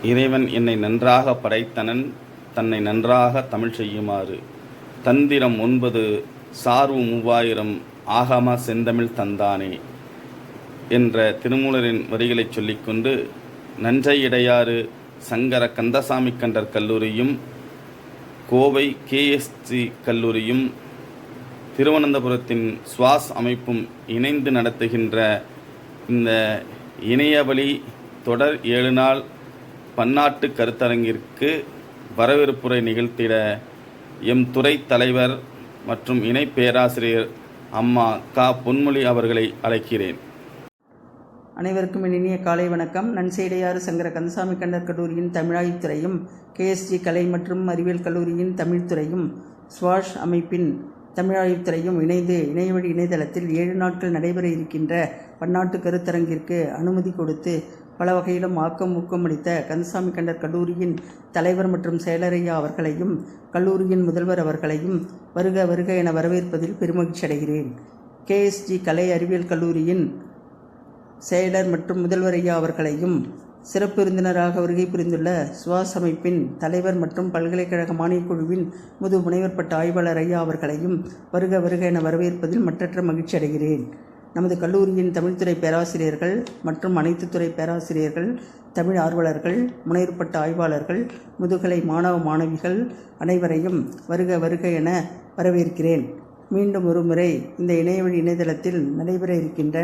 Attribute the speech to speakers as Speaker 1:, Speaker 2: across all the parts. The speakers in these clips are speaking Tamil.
Speaker 1: இறைவன் என்னை நன்றாக படைத்தனன், தன்னை நன்றாக தமிழ் செய்யுமாறு. தந்திரம் 9 சார்வு 3000 ஆகம செந்தமிழ் தந்தானே என்ற திருமூலரின் வரிகளைச் சொல்லிக்கொண்டு, நஞ்சை இடையாறு சங்கர கந்தசாமி கண்டர் கல்லூரியும், கோவை KSG கல்லூரியும், திருவனந்தபுரத்தின் ஸ்வாஸ் அமைப்பும் இணைந்து நடத்துகின்ற இந்த இணையவழி தொடர் 7 நாள் பன்னாட்டு கருத்தரங்கிற்கு வரவேற்புரை நிகழ்த்திட எம் துறை தலைவர் மற்றும் இணை பேராசிரியர் அம்மா க. பொன்மொழி அவர்களை அழைக்கிறேன்.
Speaker 2: அனைவருக்கும் இனிய காலை வணக்கம். நன்செய்டையாறு சங்கர கந்தசாமி கண்டர் கல்லூரியின் தமிழாய்வுத்துறையும், KSG கலை மற்றும் அறிவியல் கல்லூரியின் தமிழ்துறையும், ஸ்வாஷ் அமைப்பின் தமிழாய்வுத்துறையும் இணைந்து இணையவழி இணையதளத்தில் 7 நாட்கள் நடைபெற இருக்கின்ற பன்னாட்டு கருத்தரங்கிற்கு அனுமதி கொடுத்து பல வகையிலும் ஆக்கம் ஊக்கமளித்த கந்தசாமி கண்டர் கல்லூரியின் தலைவர் மற்றும் செயலரையா அவர்களையும், கல்லூரியின் முதல்வர் அவர்களையும் வருக வருக என வரவேற்பதில் பெருமகிழ்ச்சி அடைகிறேன். KSG கலை அறிவியல் கல்லூரியின் செயலர் மற்றும் முதல்வர் ஐயா அவர்களையும், சிறப்பு விருந்தினராக வருகை புரிந்துள்ள சுவாஸ் அமைப்பின் தலைவர் மற்றும் பல்கலைக்கழக மானியக் குழுவின் முனைவர் பட்ட ஆய்வாளர் ஐயா அவர்களையும் வருக வருக என வரவேற்பதில் மற்றற்ற மகிழ்ச்சி அடைகிறேன். நமது கல்லூரியின் தமிழ்துறை பேராசிரியர்கள் மற்றும் அனைத்து துறை பேராசிரியர்கள், தமிழ் ஆர்வலர்கள், முனைவர் பட்ட ஆய்வாளர்கள், முதுகலை மாணவ மாணவிகள் அனைவரையும் வருக வருக என வரவேற்கிறேன். மீண்டும் ஒரு முறை இந்த இணையவழி இணையதளத்தில் நடைபெற இருக்கின்ற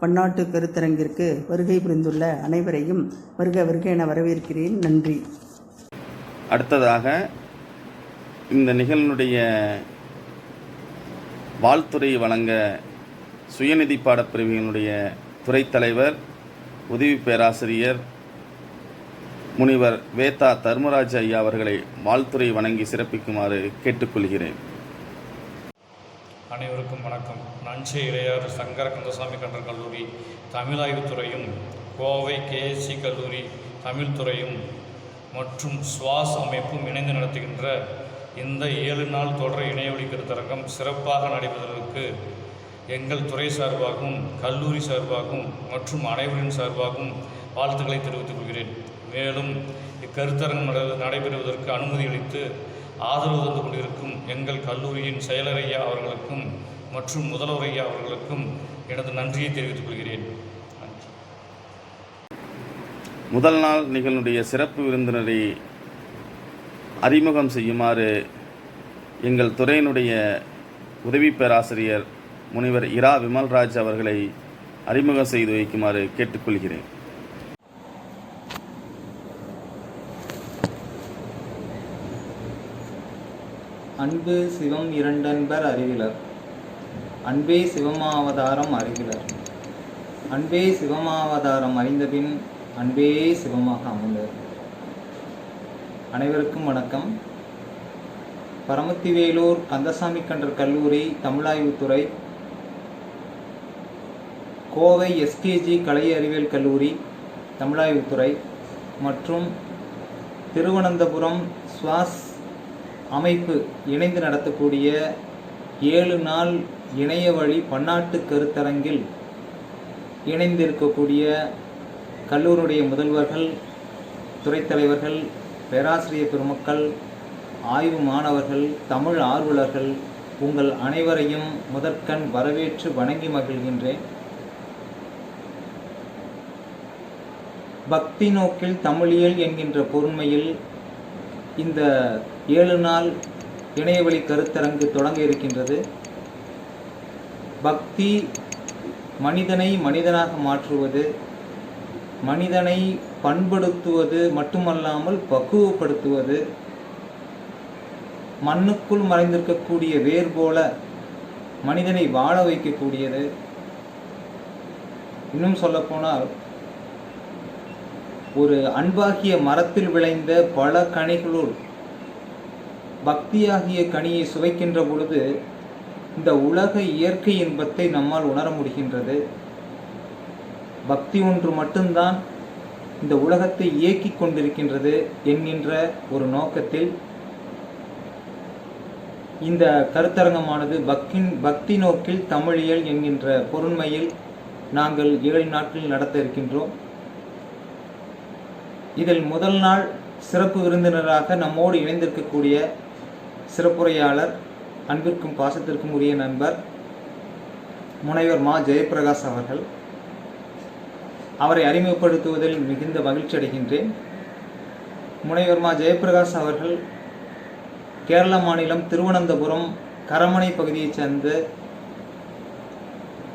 Speaker 2: பன்னாட்டு கருத்தரங்கிற்கு வருகை புரிந்துள்ள அனைவரையும் வருக வருக என வரவேற்கிறேன். நன்றி.
Speaker 1: அடுத்ததாக இந்த நிகழ்வுடைய வாழ்த்துறை வழங்க சுயநிதி பாடப்பிரிவினுடைய துறை தலைவர், உதவி பேராசிரியர் முனிவர் வேதா தர்மராஜ ஐயா அவர்களை வாழ்த்துறை வணங்கி சிறப்பிக்குமாறு கேட்டுக்கொள்கிறேன்.
Speaker 3: அனைவருக்கும் வணக்கம். நஞ்சை இடையாறு சங்கர கந்தசாமி கண்டர் கல்லூரி தமிழாய்வுத்துறையும், கோவை KSG கல்லூரி தமிழ்துறையும் மற்றும் ஸ்வாஸ் அமைப்பும் இணைந்து நடத்துகின்ற இந்த 7 நாள் தொடர் இணையவழி கருத்தரங்கம் சிறப்பாக நடைபெறுவதற்கு எங்கள் துறை சார்பாகவும், கல்லூரி சார்பாகவும் மற்றும் அனைவரின் சார்பாகவும் வாழ்த்துக்களை தெரிவித்துக் கொள்கிறேன். மேலும் இக்கருத்தரங்கம் நடைபெறுவதற்கு அனுமதி அளித்து ஆதரவு தந்து கொண்டிருக்கும் எங்கள் கல்லூரியின் செயலரையா அவர்களுக்கும் மற்றும் முதல்வர் ஐயா அவர்களுக்கும் எனது நன்றியை தெரிவித்துக் கொள்கிறேன்.
Speaker 1: முதல் நாள் நிகழ்வுடைய சிறப்பு விருந்தினரை அறிமுகம் செய்யுமாறு எங்கள் துறையினுடைய உதவி பேராசிரியர் முனைவர் இரா விமல்ராஜ் அவர்களை அறிமுகம் செய்து வைக்குமாறு கேட்டுக்கொள்கிறேன்.
Speaker 4: அன்பு சிவம் இரண்டன்பர் அறிவிலர், அன்பே சிவமாவதாரம் அறிவிலர், அன்பே சிவமாவதாரம் அறிந்தபின் அன்பே சிவமாக அமர்ந்தர். அனைவருக்கும் வணக்கம். பரமத்திவேலூர் கந்தசாமி கண்டர் கல்லூரி தமிழாய்வுத்துறை, கோவை SKG கலை அறிவியல் கல்லூரி தமிழாய்வுத்துறை மற்றும் திருவனந்தபுரம் ஸ்வாஸ் அமைப்பு இணைந்து நடத்தக்கூடிய 7 நாள் இணையவழி பன்னாட்டு கருத்தரங்கில் இணைந்திருக்கக்கூடிய கல்லூரியுடைய முதல்வர்கள், துறை தலைவர்கள், பேராசிரியர் பெருமக்கள், ஆய்வு மாணவர்கள், தமிழ் ஆர்வலர்கள் உங்கள் அனைவரையும் முதற்கண் வரவேற்று வணங்கி மகிழ்கின்றேன். பக்தி நோக்கில் தமிழியல் என்கின்ற பொருண்மையில் இந்த 7 நாள் இணையவழி கருத்தரங்கு தொடங்க இருக்கின்றது. பக்தி மனிதனை மனிதனாக மாற்றுவது, மனிதனை பண்படுத்துவது மட்டுமல்லாமல் பக்குவப்படுத்துவது, மண்ணுக்குள் மறைந்திருக்கக்கூடிய வேர் போல மனிதனை வாழ வைக்கக்கூடியது. இன்னும் சொல்லப்போனால் ஒரு அன்பாகிய மரத்தில் விளைந்த பல கனிகளுள் பக்தியாகிய கனியை சுவைக்கின்ற பொழுது இந்த உலக இயற்கை இன்பத்தை நம்மால் உணர முடிகின்றது. பக்தி ஒன்று மட்டும்தான் இந்த உலகத்தை இயக்கிக் கொண்டிருக்கின்றது என்கின்ற ஒரு நோக்கத்தில் இந்த கருத்தரங்கமானது பக்தி நோக்கில் தமிழியல் என்கின்ற பொருண்மையில் நாங்கள் 7 நாட்கள் நடத்த இருக்கின்றோம். இதில் முதல் நாள் சிறப்பு விருந்தினராக நம்மோடு இணைந்திருக்கக்கூடிய சிறப்புரையாளர், அன்பிற்கும் பாசத்திற்கும் உரிய நண்பர் முனைவர் மா ஜெயபிரகாஷ் அவர்கள். அவரை அறிமுகப்படுத்துவதில் மிகுந்த மகிழ்ச்சி அடைகின்றேன். முனைவர் மா ஜெயபிரகாஷ் அவர்கள் கேரள மாநிலம் திருவனந்தபுரம் கரமனை பகுதியைச் சேர்ந்த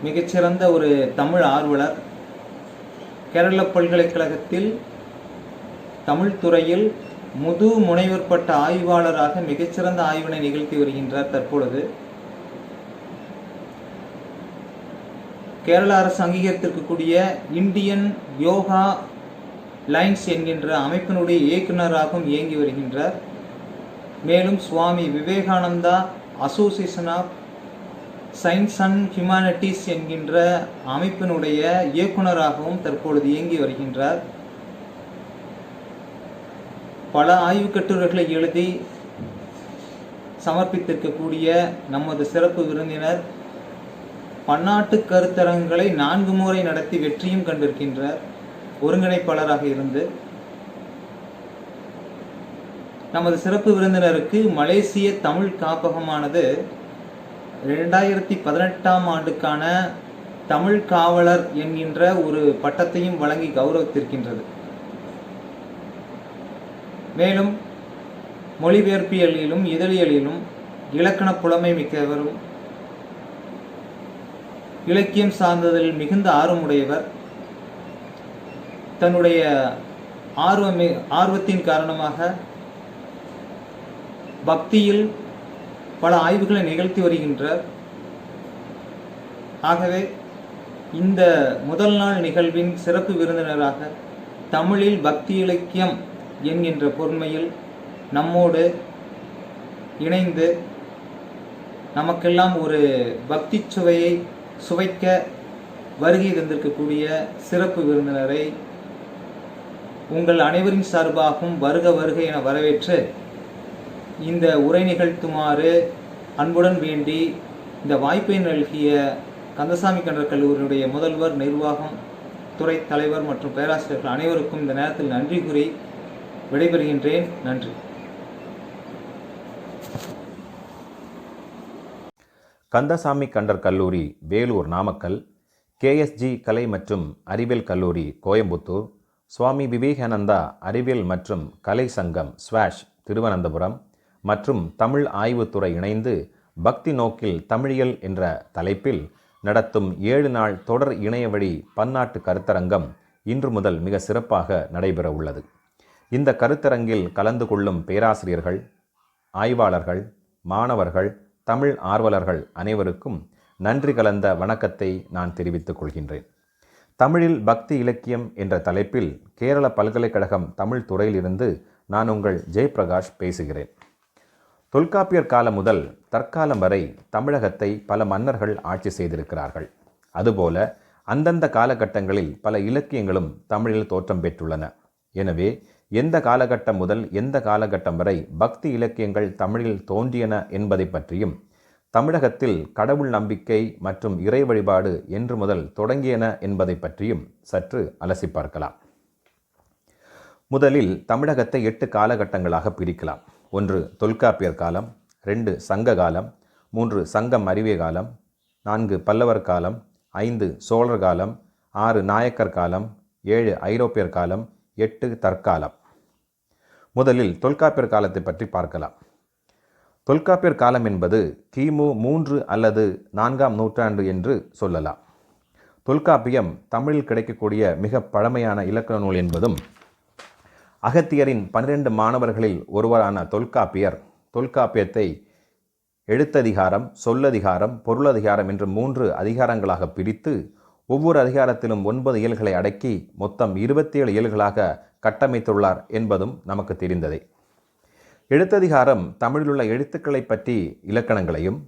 Speaker 4: மிகச்சிறந்த ஒரு தமிழ் ஆர்வலர். கேரள பல்கலைக்கழகத்தில் தமிழ் துறையில் முனைவர் பட்ட ஆய்வாளராக மிகச்சிறந்த ஆய்வினை நிகழ்த்தி வருகின்றார். தற்பொழுது கேரள அரசு அங்கீகரித்திருக்கக்கூடிய இந்தியன் யோகா லைன்ஸ் என்கின்ற அமைப்பினுடைய இயக்குநராகவும் இயங்கி வருகின்றார். மேலும் Swami Vivekananda association of science and humanities என்கின்ற அமைப்பினுடைய இயக்குநராகவும் தற்பொழுது இயங்கி வருகின்றார். பல ஆய்வுக் கட்டுரைகளை எழுதி சமர்ப்பித்திருக்கக்கூடிய நமது சிறப்பு விருந்தினர் பன்னாட்டு கருத்தரங்குகளை 4 முறை நடத்தி வெற்றியும் கண்டிருக்கின்றார். ஒருங்கிணைப்பாளராக இருந்து நமது சிறப்பு விருந்தினருக்கு மலேசிய தமிழ் காப்பகமானது 2018ஆம் ஆண்டுக்கான தமிழ் காவலர் என்கின்ற ஒரு பட்டத்தையும் வழங்கி கௌரவித்திருக்கின்றது. மேலும் மொழிபெயர்ப்பியலிலும் இதழியலிலும் இலக்கண புலமை மிக்கவரும் இலக்கியம் சார்ந்ததில் மிகுந்த ஆர்வமுடையவர். தன்னுடைய ஆர்வத்தின் காரணமாக பக்தியில் பல ஆய்வுகளை நிகழ்த்தி வருகின்றார். ஆகவே இந்த முதல் நாள் நிகழ்வின் சிறப்பு விருந்தினராக தமிழில் பக்தி இலக்கியம் என்கின்ற பொறுமையில் நம்மோடு இணைந்து நமக்கெல்லாம் ஒரு பக்தி சுவையை சுவைக்க வருகை தந்திருக்கக்கூடிய சிறப்பு விருந்தினரை உங்கள் அனைவரின் சார்பாகவும் வருக வருக என வரவேற்று இந்த உரை நிகழ்த்துமாறு அன்புடன் வேண்டி இந்த வாய்ப்பை நல்கிய கந்தசாமி கண்டர் கல்லூரியுடைய முதல்வர், நிர்வாகம், துறை தலைவர் மற்றும் பேராசிரியர்கள் அனைவருக்கும் இந்த நேரத்தில் நன்றி கூறி விடைபெறுகின்றேன். நன்றி.
Speaker 5: கந்தசாமி கண்டர் கல்லூரி வேலூர் நாமக்கல், கேஎஸ்ஜி கலை மற்றும் அறிவியல் கல்லூரி கோயம்புத்தூர், சுவாமி விவேகானந்தா அறிவியல் மற்றும் கலை சங்கம் ஸ்வாஷ் திருவனந்தபுரம் மற்றும் தமிழ் ஆய்வுத்துறை இணைந்து பக்தி நோக்கில் தமிழியல் என்ற தலைப்பில் நடத்தும் 7 நாள் தொடர் இணையவழி பன்னாட்டு கருத்தரங்கம் இன்று முதல் மிக சிறப்பாக நடைபெற உள்ளது. இந்த கருத்தரங்கில் கலந்து கொள்ளும் பேராசிரியர்கள், ஆய்வாளர்கள், மாணவர்கள், தமிழ் ஆர்வலர்கள் அனைவருக்கும் நன்றி கலந்த வணக்கத்தை நான் தெரிவித்துக் கொள்கின்றேன். தமிழில் பக்தி இலக்கியம் என்ற தலைப்பில் கேரள பல்கலைக்கழகம் தமிழ் துறையிலிருந்து நான் உங்கள் ஜெயபிரகாஷ் பேசுகிறேன். தொல்காப்பியர் காலம் முதல் தற்காலம் வரை தமிழகத்தை பல மன்னர்கள் ஆட்சி செய்திருக்கிறார்கள். அதுபோல அந்தந்த காலகட்டங்களில் பல இலக்கியங்களும் தமிழில் தோற்றம் பெற்றுள்ளன. எனவே எந்த காலகட்டம் முதல் எந்த காலகட்டம் வரை பக்தி இலக்கியங்கள் தமிழில் தோன்றியன என்பதை பற்றியும், தமிழகத்தில் கடவுள் நம்பிக்கை மற்றும் இறை வழிபாடு என்று முதல் தொடங்கியன என்பதை பற்றியும் சற்று அலசி பார்க்கலாம். முதலில் தமிழகத்தை 8 காலகட்டங்களாக பிரிக்கலாம். 1 தொல்காப்பியர் காலம், 2 சங்க காலம், 3 சங்கம் அறிவிய காலம், 4 பல்லவர் காலம், 5 சோழர் காலம், 6 நாயக்கர் காலம், 7 ஐரோப்பியர் காலம், 8 தற்காலம். முதலில் தொல்காப்பியர் காலத்தை பற்றி பார்க்கலாம். தொல்காப்பியர் காலம் என்பது கிமு 3 அல்லது 4ஆம் நூற்றாண்டு என்று சொல்லலாம். தொல்காப்பியம் தமிழில் கிடைக்கக்கூடிய மிக பழமையான இலக்கண நூல் என்பதும், அகத்தியரின் 12 மாணவர்களில் ஒருவரான தொல்காப்பியர் தொல்காப்பியத்தை எழுத்ததிகாரம், சொல்லதிகாரம், பொருளதிகாரம் என்று 3 அதிகாரங்களாக பிரித்து ஒவ்வொரு அதிகாரத்திலும் 9 இயல்களை அடக்கி மொத்தம் 27 இயல்களாக கட்டமைத்துள்ளார் என்பதும் நமக்கு தெரிந்ததே. எழுத்ததிகாரம் தமிழிலுள்ள எழுத்துக்களை பற்றி இலக்கணங்களையும்,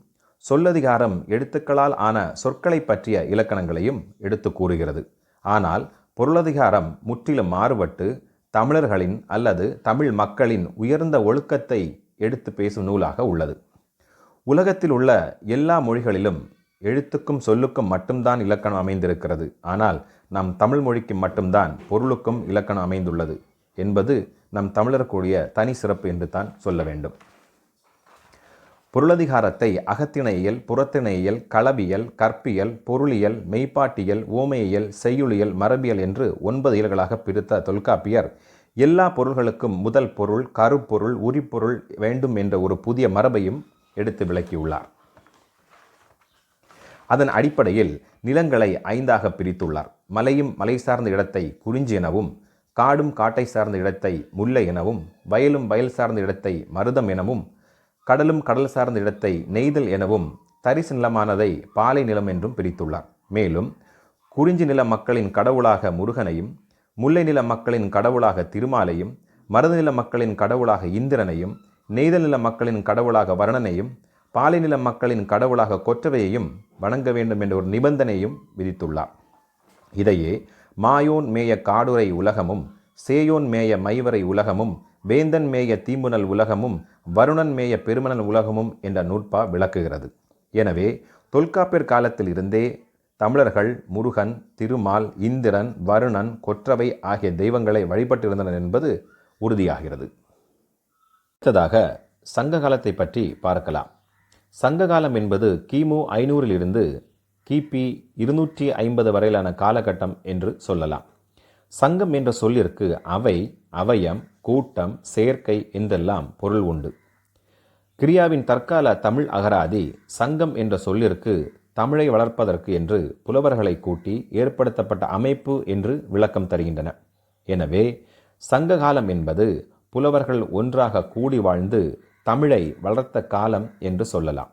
Speaker 5: சொல்லதிகாரம் எழுத்துக்களால் ஆன சொற்களை பற்றிய இலக்கணங்களையும் எடுத்து கூறுகிறது. ஆனால் பொருளதிகாரம் முற்றிலும் மாறுபட்டு தமிழர்களின் அல்லது தமிழ் மக்களின் உயர்ந்த ஒழுக்கத்தை எடுத்து பேசும் நூலாக உள்ளது. உலகத்தில் உள்ள எல்லா மொழிகளிலும் எழுத்துக்கும் சொல்லுக்கும் மட்டும்தான் இலக்கணம் அமைந்திருக்கிறது. ஆனால் நம் தமிழ் மொழிக்கு மட்டும்தான் பொருளுக்கும் இலக்கணம் அமைந்துள்ளது என்பது நம் தமிழருக்குரிய தனி சிறப்பு என்று தான் சொல்ல வேண்டும். பொருளதிகாரத்தை அகத்திணையியல், புறத்திணையியல், களவியல், கற்பியல், பொருளியல், மெய்ப்பாட்டியல், ஓமையியல், செய்யுளியல், மரபியல் என்று 9 இயல்களாக பிரித்த தொல்காப்பியர் எல்லா பொருள்களுக்கும் முதல் பொருள், கருப்பொருள், உரிப்பொருள் வேண்டும் என்ற ஒரு புதிய மரபையும் எடுத்து விளக்கியுள்ளார். அதன் அடிப்படையில் நிலங்களை 5ஆக பிரித்துள்ளார். மலையும் மலை சார்ந்த இடத்தை குறிஞ்சி எனவும், காடும் காட்டை சார்ந்த இடத்தை முல்லை எனவும், வயலும் வயல் சார்ந்த இடத்தை மருதம் எனவும், கடலும் கடல் சார்ந்த இடத்தை நெய்தல் எனவும், தரிசு நிலமானதை பாலை நிலம் என்றும் பிரித்துள்ளார். மேலும் குறிஞ்சி நில மக்களின் கடவுளாக முருகனையும், முல்லை நில மக்களின் கடவுளாக திருமாலையும், மருத நில மக்களின் கடவுளாக இந்திரனையும், நெய்தல் நில மக்களின் கடவுளாக வருணனையும், பாலை நில மக்களின் கடவுளாக கொற்றவையையும் வணங்க வேண்டும் என்ற ஒரு நிபந்தனையும் விதித்துள்ளார். இதையே மாயோன் மேய காடுரை உலகமும், சேயோன் மேய மைவரை உலகமும், வேந்தன் மேய தீம்புனல் உலகமும், வருணன் மேய பெருமணல் உலகமும் என்ற நூற்பா விளக்குகிறது. எனவே தொல்காப்பியர் காலத்தில் இருந்தே தமிழர்கள் முருகன், திருமால், இந்திரன், வருணன், கொற்றவை ஆகிய தெய்வங்களை வழிபட்டிருந்தனர் என்பது உறுதியாகிறது. அடுத்ததாக சங்க காலத்தை பற்றி பார்க்கலாம். சங்ககாலம் என்பது கிமு 500 கிபி 250 வரையிலான காலகட்டம் என்று சொல்லலாம். சங்கம் என்ற சொல்லிற்கு அவை, அவயம், கூட்டம், சேர்க்கை என்றெல்லாம் பொருள் உண்டு. கிரியாவின் தற்கால தமிழ் அகராதி சங்கம் என்ற சொல்லிற்கு தமிழை வளர்ப்பதற்கு என்று புலவர்களை கூட்டி ஏற்படுத்தப்பட்ட அமைப்பு என்று விளக்கம் தருகின்றன. எனவே சங்ககாலம் என்பது புலவர்கள் ஒன்றாக கூடி வாழ்ந்து தமிழை வளர்த்த காலம் என்று சொல்லலாம்.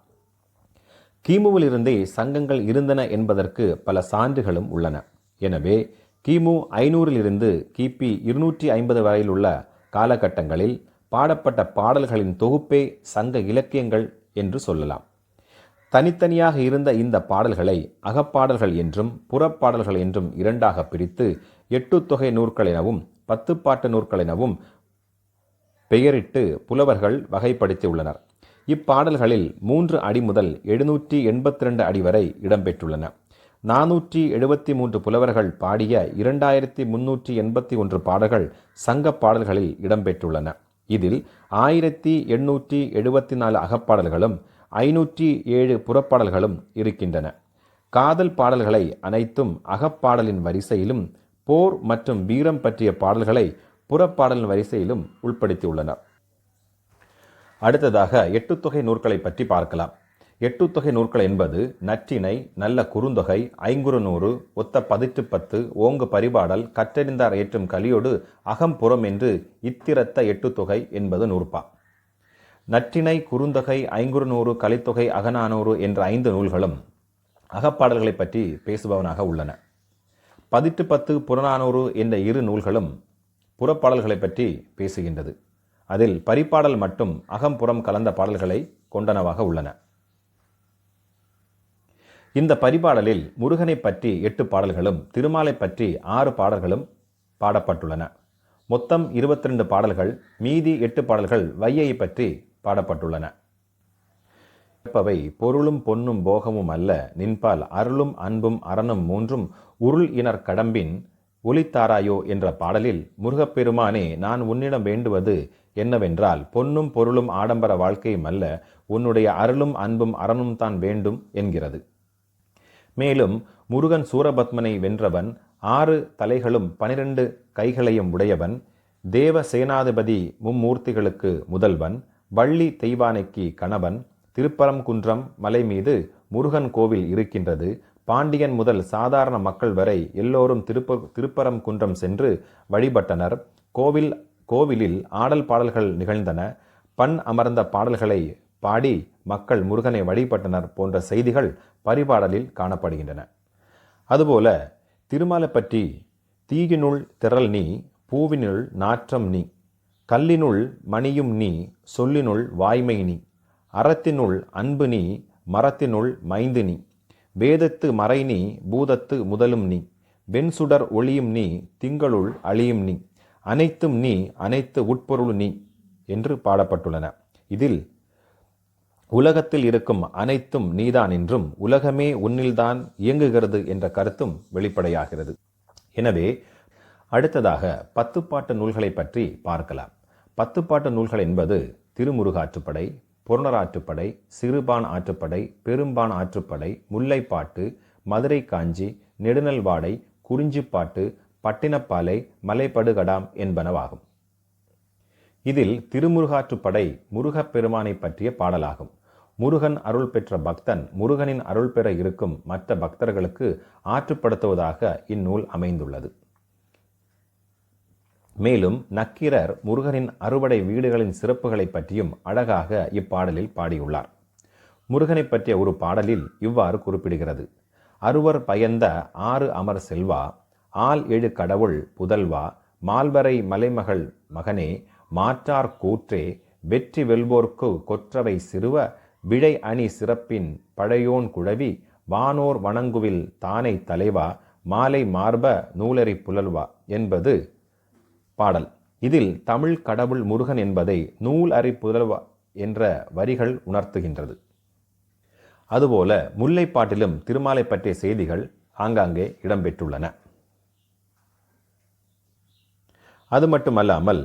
Speaker 5: கிமுவிலிருந்தே சங்கங்கள் இருந்தன என்பதற்கு பல சான்றுகளும் உள்ளன. எனவே கிமு 500 கிபி 250 வரையில் உள்ள காலகட்டங்களில் பாடப்பட்ட பாடல்களின் தொகுப்பே சங்க இலக்கியங்கள் என்று சொல்லலாம். தனித்தனியாக இருந்த இந்த பாடல்களை அகப்பாடல்கள் என்றும் புறப்பாடல்கள் என்றும் 2ஆக பிரித்து 8 தொகை நூற்கள் எனவும் 10 பாட்டு நூற்கள் எனவும் பெயரிட்டு புலவர்கள் வகைப்படுத்தியுள்ளனர். இப்பாடல்களில் 3 அடி முதல் 782 அடி வரை இடம்பெற்றுள்ளன. 473 புலவர்கள் பாடிய 2381 பாடல்கள் சங்க பாடல்களில் இடம்பெற்றுள்ளன. இதில் 1874 அகப்பாடல்களும் 507 புறப்பாடல்களும் இருக்கின்றன. காதல் பாடல்களை அனைத்தும் அகப்பாடலின் வரிசையிலும், போர் மற்றும் வீரம் பற்றிய பாடல்களை புறப்பாடலின் வரிசையிலும் உள்படுத்தியுள்ளனர். அடுத்ததாக 8 தொகை நூற்களை பற்றி பார்க்கலாம். 8 தொகை நூற்கள் என்பது நற்றிணை, நல்ல குறுந்தொகை, ஐங்குறுநூறு, ஒத்த 18 ஓங்கு பரிபாடல், கற்றறிந்தார் ஏற்றும் கலியோடு அகம்புறம் என்று இத்திரத்த 8 தொகை என்பது நூற்பா. நற்றிணை, குறுந்தொகை, ஐங்குறுநூறு, கலித்தொகை, அகநானூறு என்ற 5 நூல்களும் அகப்பாடல்களை பற்றி பேசுபவனாக உள்ளன. 18 புறநானூறு என்ற 2 நூல்களும் புறப்பாடல்களை பற்றி பேசுகின்றது. அதில் பரிபாடல் மட்டும் அகம்புறம் கலந்த பாடல்களை கொண்டனவாக உள்ளன. இந்த பரிபாடலில் முருகனை பற்றி 8 பாடல்களும், திருமாலை பற்றி 6 பாடல்களும் பாடப்பட்டுள்ளன. மொத்தம் 22 பாடல்கள். மீதி 8 பாடல்கள் வையை பற்றி பாடப்பட்டுள்ளன. பொருளும் பொன்னும் போகமும் அல்ல நின்பால் அருளும் அன்பும் அறனும் மூன்றும் உருள் இனர் கடம்பின் ஒளித்தாராயோ என்ற பாடலில் முருகப்பெருமானே, நான் உன்னிடம் வேண்டுவது என்னவென்றால் பொன்னும் பொருளும் ஆடம்பர வாழ்க்கையும் அல்ல, உன்னுடைய அருளும் அன்பும் அறனும் தான் வேண்டும் என்கிறது. மேலும் முருகன் சூரபத்மனை வென்றவன், 6 தலைகளும் 12 கைகளையும் உடையவன், தேவ சேனாதிபதி, மும்மூர்த்திகளுக்கு முதல்வன், வள்ளி தெய்வானைக்கு கணவன், திருப்பரங்குன்றம் மலை மீது முருகன் கோவில் இருக்கின்றது, பாண்டியன் முதல் சாதாரண மக்கள் வரை எல்லோரும் திருப்பரங்குன்றம் சென்று வழிபட்டனர், கோவிலில் ஆடல் பாடல்கள் நிகழ்ந்தன, பண் அமர்ந்த பாடல்களை பாடி மக்கள் முருகனை வழிபட்டனர் போன்ற செய்திகள் பரிபாடலில் காணப்படுகின்றன. அதுபோல திருமாலை பற்றி தீயினுள் திரள் நீ, பூவினுள் நாற்றம் நீ, கல்லினுள் மணியும் நீ, சொல்லினுள் வாய்மை நீ, அறத்தினுள் அன்பு நீ, மரத்தினுள் மைந்து நீ, வேதத்து மறை நீ, பூதத்து முதலும் நீ, வெண்சுடர் ஒளியும் நீ, திங்களுள் அழியும் நீ, அனைத்தும் நீ, அனைத்து உட்பொருள் நீ என்று பாடப்பட்டுள்ளன. இதில் உலகத்தில் இருக்கும் அனைத்தும் நீதான் என்றும் உலகமே உன்னில்தான் இயங்குகிறது என்ற கருத்தும் வெளிப்படையாகிறது. எனவே அடுத்ததாக 10 பாட்டு நூல்களை பற்றி பார்க்கலாம். 10 பாட்டு நூல்கள் என்பது திருமுருகாற்றுப்படை, புறநராற்றுப்படை, சிறுபான் ஆற்றுப்படை, பெரும்பான் ஆற்றுப்படை, முல்லைப்பாட்டு, மதுரை காஞ்சி, நெடுநல்வாடை, குறிஞ்சிப்பாட்டு, பட்டினப்பாலை, மலைப்படுகடாம் என்பனவாகும். இதில் திருமுருகாற்றுப்படை முருகப்பெருமானை பற்றிய பாடலாகும். முருகன் அருள் பெற்ற பக்தன் முருகனின் அருள் பெற இருக்கும் மற்ற பக்தர்களுக்கு ஆற்றுப்படுத்துவதாக இந்நூல் அமைந்துள்ளது. மேலும் நக்கீரர் முருகனின் அறுபடை வீடுகளின் சிறப்புகளை பற்றியும் அழகாக இப்பாடலில் பாடியுள்ளார். முருகனை பற்றிய ஒரு பாடலில் இவ்வாறு குறிப்பிடுகிறது: அறுவர் பயந்த 6 அமர் செல்வா, ஆல் 7 கடவுள் புதல்வா, மால்வரை மலைமகள் மகனே, மாற்றார் கூற்றே, வெற்றி வெல்வோர்க்கு கொற்றவை சிறுவ, விடை அணி சிறப்பின் பழையோன் குழவி, வானோர் வணங்குவில் தானை தலைவா, மாலை மார்ப நூலரி புலல்வா என்பது பாடல். இதில் தமிழ் கடவுள் முருகன் என்பதை நூல் அறி புதல்வா என்ற வரிகள் உணர்த்துகின்றது. அதுபோல முல்லைப்பாட்டிலும் திருமாலை பற்றிய செய்திகள் ஆங்காங்கே இடம்பெற்றுள்ளன. அது மட்டுமல்லாமல்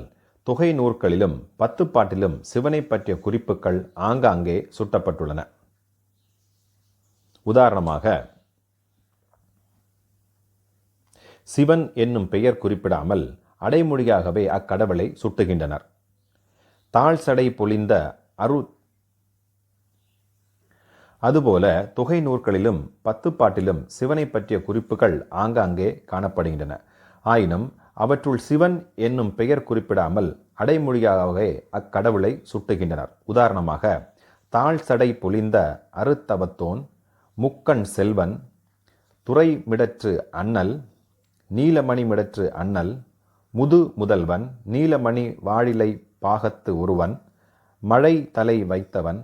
Speaker 5: தொகை நூற்களிலும் 10 பாட்டிலும் சிவனை பற்றிய குறிப்புகள் ஆங்காங்கே சுட்டப்பட்டுள்ளன. உதாரணமாக சிவன் என்னும் பெயர் குறிப்பிடாமல் அடைமொழியாகவே அக்கடவுளை சுட்டுகின்றனர். தாழ் சடை பொழிந்த அதுபோல தொகை நூற்களிலும் 10 பாட்டிலும் சிவனை பற்றிய குறிப்புகள் ஆங்காங்கே காணப்படுகின்றன. ஆயினும் அவற்றுள் சிவன் என்னும் பெயர் குறிப்பிடாமல் அடைமொழியாகவே அக்கடவுளை சுட்டுகின்றனர். உதாரணமாக தாழ் சடை பொழிந்த அருத்தவத்தோன், முக்கண் செல்வன், துறைமிடற்று அண்ணல், நீலமணி மிடற்று அண்ணல், முது முதல்வன், நீலமணி வாழிலை பாகத்து ஒருவன், மழை தலை வைத்தவன்,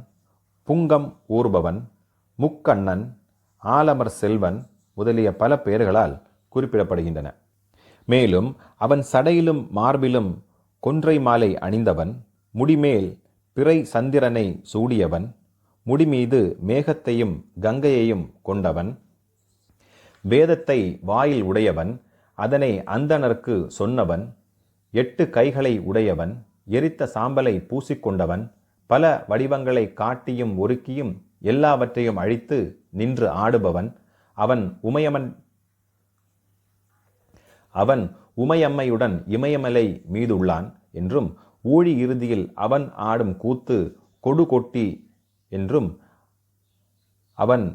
Speaker 5: புங்கம் ஊர்பவன், முக்கண்ணன், ஆலமர் செல்வன் முதலிய பல பெயர்களால் குறிப்பிடப்படுகின்றன. மேலும் அவன் சடையிலும் மார்பிலும் கொன்றை மாலை அணிந்தவன், முடிமேல் பிறை சந்திரனை சூடியவன், முடிமீது மேகத்தையும் கங்கையையும் கொண்டவன், வேதத்தை வாயில் உடையவன், அதனை அந்தணர்க்கு சொன்னவன், 8 கைகளை உடையவன், எரித்த சாம்பலை பூசிக்கொண்டவன், பல வடிவங்களை காட்டியும் ஒருக்கியும் எல்லாவற்றையும் அழித்து நின்று ஆடுபவன், அவன் உமையம்மையுடன் இமயமலை மீதுள்ளான் என்றும், ஊழி இறுதியில் அவன் ஆடும் கூத்து கொடு கொட்டி என்றும், அவன்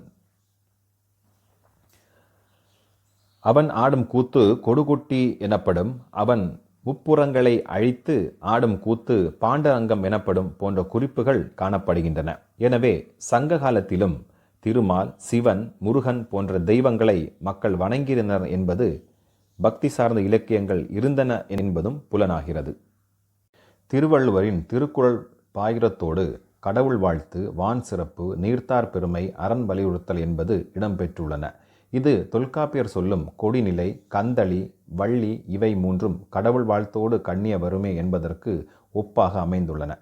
Speaker 5: ஆடும் கூத்து கொடுகுட்டி எனப்படும், அவன் முப்புறங்களை அழித்து ஆடும் கூத்து பாண்டரங்கம் எனப்படும் போன்ற குறிப்புகள் காணப்படுகின்றன. எனவே சங்க காலத்திலும் திருமால், சிவன், முருகன் போன்ற தெய்வங்களை மக்கள் வணங்கியிருந்தனர் என்பது, பக்தி சார்ந்த இலக்கியங்கள் இருந்தன என்பதும் புலனாகிறது. திருவள்ளுவரின் திருக்குறள் பாயிரத்தோடு கடவுள் வாழ்த்து, வான் சிறப்பு, நீர்த்தார் பெருமை, அரண் வலியுறுத்தல் என்பது இடம்பெற்றுள்ளன. இது தொல்காப்பியர் சொல்லும் கொடிநிலை, கந்தளி, வள்ளி இவை மூன்றும் கடவுள் வாழ்த்தோடு கண்ணிய வருமே என்பதற்கு ஒப்பாக அமைந்துள்ளன.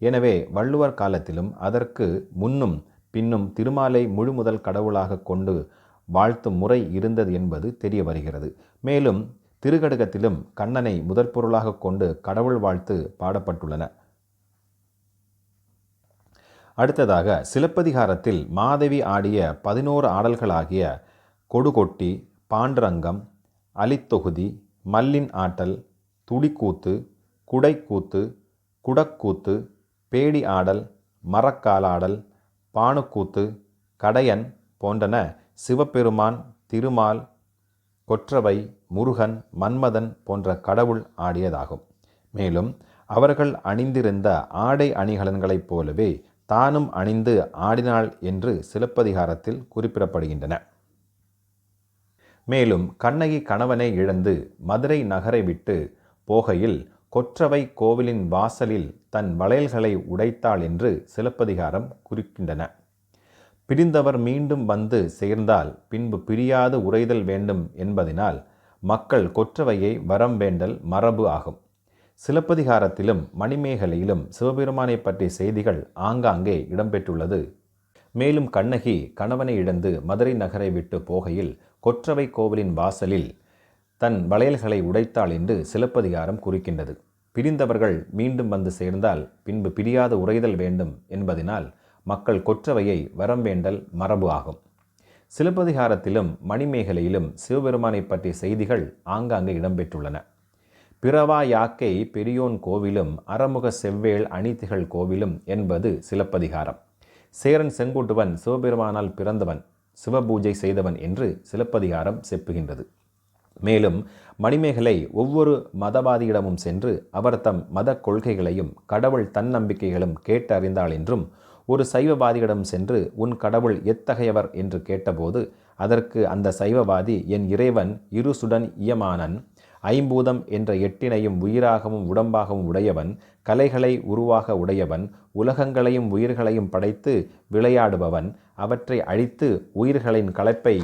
Speaker 5: எனவே வள்ளுவர் காலத்திலும் அதற்கு முன்னும் பின்னும் திருமாலை முழுமுதல் கடவுளாக கொண்டு வாழ்த்தும் முறை இருந்தது என்பது தெரிய வருகிறது. மேலும் திருக்கடகத்திலும் கண்ணனை முதற் பொருளாக கொண்டு கடவுள் வாழ்த்து பாடப்பட்டுள்ளன. அடுத்ததாக சிலப்பதிகாரத்தில் மாதவி ஆடிய 11 ஆடல்களாகிய கொடுகொட்டி, பாண்டரங்கம், அலித்தொகுதி, மல்லின் ஆட்டல், துடிக்கூத்து, குடைக்கூத்து, குடக்கூத்து, பேடி ஆடல், மரக்காலாடல், பாணுக்கூத்து, கடையன் போன்றன சிவபெருமான், திருமால், கொற்றவை, முருகன், மன்மதன் போன்ற கடவுள் ஆடியதாகும். மேலும் அவர்கள் அணிந்திருந்த ஆடை அணிகலன்களைப் போலவே தானும் அணிந்து ஆடினாள் என்று சிலப்பதிகாரத்தில் குறிப்பிடப்படுகின்றன. மேலும் கண்ணகி கணவனை இழந்து மதுரை நகரை விட்டு போகையில் கொற்றவை கோவிலின் வாசலில் தன் வளையல்களை உடைத்தாள் என்று சிலப்பதிகாரம் குறிக்கின்றன. பிரிந்தவர் மீண்டும் வந்து சேர்ந்தால் பின்பு பிரியாது உறைதல் வேண்டும் என்பதனால் மக்கள் கொற்றவையை வரம் வேண்டல் மரபு ஆகும். சிலப்பதிகாரத்திலும் மணிமேகலையிலும் சிவபெருமானை பற்றிய செய்திகள் ஆங்காங்கே இடம்பெற்றுள்ளது. மேலும் கண்ணகி கணவனை இழந்து மதுரை நகரை விட்டு போகையில் கொற்றவை கோவிலின் வாசலில் தன் வளையல்களை உடைத்தாள் என்று சிலப்பதிகாரம் குறிக்கின்றது. பிரிந்தவர்கள் மீண்டும் வந்து சேர்ந்தால் பின்பு பிரியாத உறைதல் வேண்டும் என்பதனால் மக்கள் கொற்றவையை வரம் வேண்டல் மரபு ஆகும். சிலப்பதிகாரத்திலும் மணிமேகலையிலும் சிவபெருமானை பற்றிய செய்திகள் ஆங்காங்கே இடம்பெற்றுள்ளன. பிறவா யாக்கை பெரியோன் கோவிலும் அறமுக செவ்வேள் அணிதிகள் கோவிலும் என்பது சிலப்பதிகாரம். சேரன் செங்குட்டுவன் சிவபெருமானால் பிறந்தவன், சிவபூஜை செய்தவன் என்று சிலப்பதிகாரம் செப்புகின்றது. மேலும் மணிமேகலை ஒவ்வொரு மதவாதியிடமும் சென்று அவர் தம் மத கொள்கைகளையும் கடவுள் தன்னம்பிக்கைகளும் கேட்டறிந்தாள் என்றும், ஒரு சைவவாதியிடம் சென்று உன் கடவுள் எத்தகையவர் என்று கேட்டபோது அதற்கு அந்த சைவவாதி, என் இறைவன் இருசுடன் இயமானன், ஐம்பூதம் என்ற எட்டினையும் உயிராகவும் உடம்பாகவும் உடையவன், கலைகளை உருவாக உடையவன், உலகங்களையும் உயிர்களையும் படைத்து விளையாடுபவன், அவற்றை அழித்து உயிர்களின் களைப்பை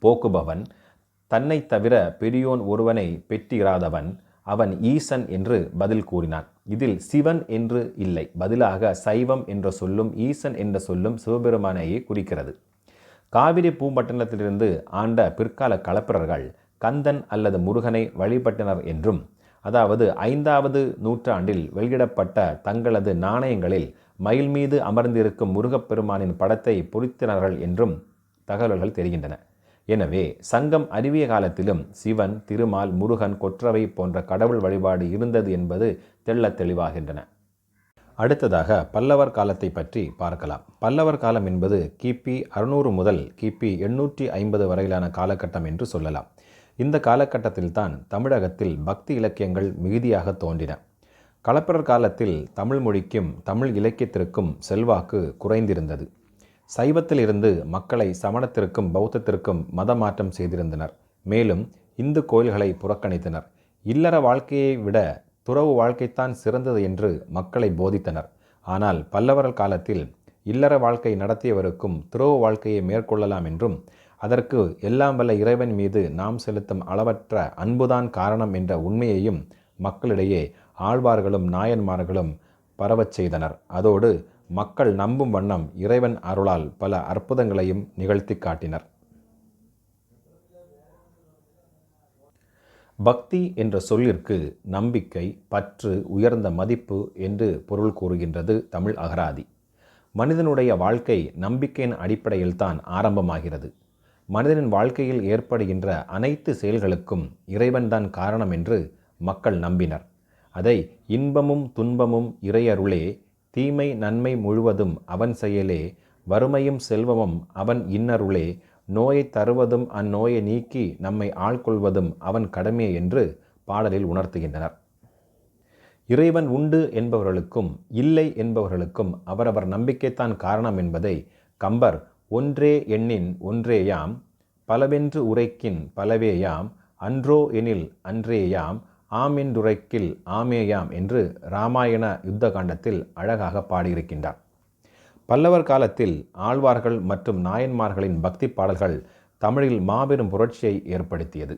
Speaker 5: போக்குபவன், தன்னை தவிர பெரியோன் ஒருவனை பெற்றிராதவன், அவன் ஈசன் என்று பதில் கூறினான். இதில் சிவன் என்று இல்லை, பதிலாக சைவம் என்ற சொல்லும் ஈசன் என்ற சொல்லும் சிவபெருமானையே குறிக்கிறது. காவிரி பூம்பட்டினத்திலிருந்து ஆண்ட பிற்கால களப்பிரர்கள் கந்தன் அல்லது முருகனை வழிபட்டனர் என்றும், அதாவது 5வது நூற்றாண்டில் வெளியிடப்பட்ட தங்களது நாணயங்களில் மயில் மீது அமர்ந்திருக்கும் முருகப்பெருமானின் படத்தை பொறித்தனர்கள் என்றும் தகவல்கள் தெரிகின்றன. எனவே சங்கம் அறிவிய காலத்திலும் சிவன், திருமால், முருகன், கொற்றவை போன்ற கடவுள் வழிபாடு இருந்தது என்பது தெள்ளத் தெளிவாகின்றன. அடுத்ததாக பல்லவர் காலத்தை பற்றி பார்க்கலாம். பல்லவர் காலம் என்பது கிபி 600 முதல் கிபி 850 வரையிலான காலகட்டம் என்று சொல்லலாம். இந்த காலகட்டத்தில்தான் தமிழகத்தில் பக்தி இலக்கியங்கள் மிகுதியாக தோன்றின. களப்பிரர் காலத்தில் தமிழ் மொழிக்கும் தமிழ் இலக்கியத்திற்கும் செல்வாக்கு குறைந்திருந்தது. சைவத்தில் இருந்து மக்களை சமணத்திற்கும் பௌத்தத்திற்கும் மதமாற்றம் செய்திருந்தனர். மேலும் இந்து கோயில்களை புறக்கணித்தனர். இல்லற வாழ்க்கையை விட துறவு வாழ்க்கைத்தான் சிறந்தது என்று மக்களை போதித்தனர். ஆனால் பல்லவர் காலத்தில் இல்லற வாழ்க்கை நடத்தியவருக்கும் துறவு வாழ்க்கையை மேற்கொள்ளலாம் என்றும், அதற்கு எல்லாம் வல்ல இறைவன் மீது நாம் செலுத்தும் அளவற்ற அன்புதான் காரணம் என்ற உண்மையையும் மக்களிடையே ஆழ்வார்களும் நாயன்மார்களும் பரவச் செய்தனர். அதோடு மக்கள் நம்பும் வண்ணம் இறைவன் அருளால் பல அற்புதங்களையும் நிகழ்த்தி காட்டினர். பக்தி என்ற சொல்லிற்கு நம்பிக்கை, பற்று, உயர்ந்த மதிப்பு என்று பொருள் கூறுகின்றது தமிழ் அகராதி. மனிதனுடைய வாழ்க்கை நம்பிக்கையின் அடிப்படையில்தான் ஆரம்பமாகிறது. மனிதனின் வாழ்க்கையில் ஏற்படுகின்ற அனைத்து செயல்களுக்கும் இறைவன்தான் காரணம் என்று மக்கள் நம்பினர். அதை இன்பமும் துன்பமும் இறையருளே, தீமை நன்மை முழுவதும் அவன் செயலே, வறுமையும் செல்வமும் அவன் இன்னருளே, நோயை தருவதும் அந்நோயை நீக்கி நம்மை ஆள்கொள்வதும் அவன் கடமையே என்று பாடலில் உணர்த்துகின்றனர். இறைவன் உண்டு என்பவர்களுக்கும் இல்லை என்பவர்களுக்கும் அவரவர் நம்பிக்கைத்தான் காரணம் என்பதை கம்பர் ஒன்றே எண்ணின் ஒன்றேயாம், பலவென்று உரைக்கின் பலவேயாம், அன்றோ எனில் அன்றேயாம், ஆமென்றுரைக்கில் ஆமேயாம் என்று இராமாயண யுத்த காண்டத்தில் அழகாக பாடியிருக்கின்றார். பல்லவர் காலத்தில் ஆழ்வார்கள் மற்றும் நாயன்மார்களின் பக்தி பாடல்கள் தமிழில் மாபெரும் புரட்சியை ஏற்படுத்தியது.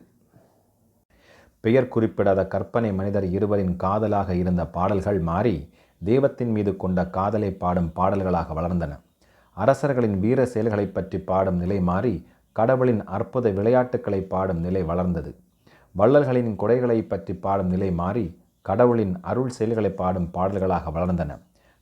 Speaker 5: பெயர் குறிப்பிடாத கற்பனை மனிதர் இருவரின் காதலாக இருந்த பாடல்கள் மாறி தெய்வத்தின் மீது கொண்ட காதலை பாடும் பாடல்களாக வளர்ந்தன. அரசர்களின் வீர செயல்களை பற்றி பாடும் நிலை மாறி கடவுளின் அற்புத விளையாட்டுக்களை பாடும் நிலை வளர்ந்தது. வள்ளல்களின் கொடைகளை பற்றி பாடும் நிலை மாறி கடவுளின் அருள் செயல்களை பாடும் பாடல்களாக வளர்ந்தன.